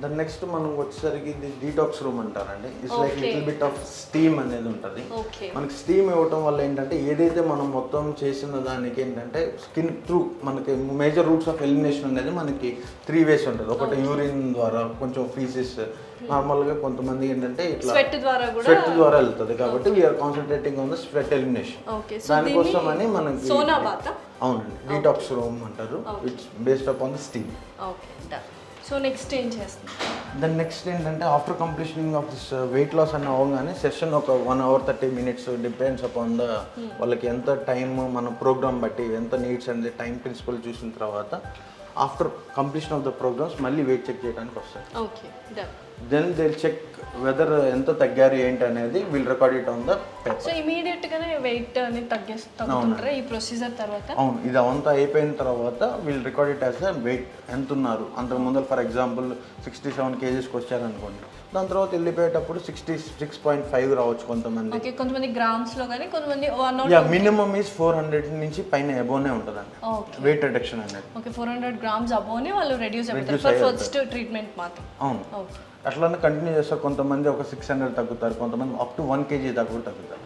దాని నెక్స్ట్ మనం వచ్చేసరికి ఇది డీటాక్స్ రూమ్ అంటారండి. It's like little bit of steam అనేది ఉంటుంది. మనకి స్టీమ్ ఇవ్వటం వల్ల ఏంటంటే ఏదైతే మనం మొత్తం చేసిన దానికి ఏంటంటే స్కిన్ త్రూ మనకి మేజర్ రూట్స్ ఆఫ్ ఎలిమినేషన్ అనేది మనకి 3 ways ఉంటుంది. ఒకటి యూరిన్ ద్వారా, కొంచెం ఫీసిస్, నార్మల్గా కొంతమంది ఏంటంటే ఇట్లా స్వెట్ ద్వారా వెళ్తుంది. కాబట్టి we're concentrating on the sweat elimination. దానికోసం అని మనకి అవునండి డీటాక్స్ రూమ్ అంటారు. It's based upon the steam. So next ఏం చేస్తాం? దాని నెక్స్ట్ ఏంటంటే after completioning of this weight loss అని అవగానే సెషన్ ఒక 1 hour 30 minutes depends upon the వాళ్ళకి ఎంత టైం మన ప్రోగ్రామ్ బట్టి ఎంత నీడ్స్ అనేది టైం ప్రిన్సిపల్ చూసిన తర్వాత after completion of the programs మళ్ళీ వెయిట్ చెక్ చేయడానికి వస్తారు. దెన్ దే చెక్ వెదర్ ఎంత తగ్గారు ఏంటి అనేది will record it on the paper. So immediate గానే వెయిట్ అనేది తగ్గిస్తుంటారా ఈ ప్రొసీజర్ తర్వాత? అవును, ఇది అవంతా అయిపోయిన తర్వాత will record it as weight ఎంత ఉన్నారు. అంతకు ముందు ఫర్ ఎగ్జాంపుల్ 67 kgsకి వచ్చారనుకోండి, దాని తర్వాత వెళ్ళిపోయేటప్పుడు 66.5 రావచ్చు కొంతమంది. కొంతమంది గ్రామ్స్ లో కానీ కొంతమంది మినిమం ఈజ్ 400 నుంచి పైన అబోనే ఉంటుందండి వెయిట్ రిడక్షన్ అనేది. 400 grams అబోనే వాళ్ళు రెడ్యూస్ అవుతారు ఫర్ ఫస్ట్ ట్రీట్మెంట్ మాత్రం. అవును, అట్లానే కంటిన్యూ చేస్తారు. కొంతమంది ఒక 600 తగ్గుతారు, కొంతమంది అప్ టు 1 kg దాకా కూడా తగ్గుతారు.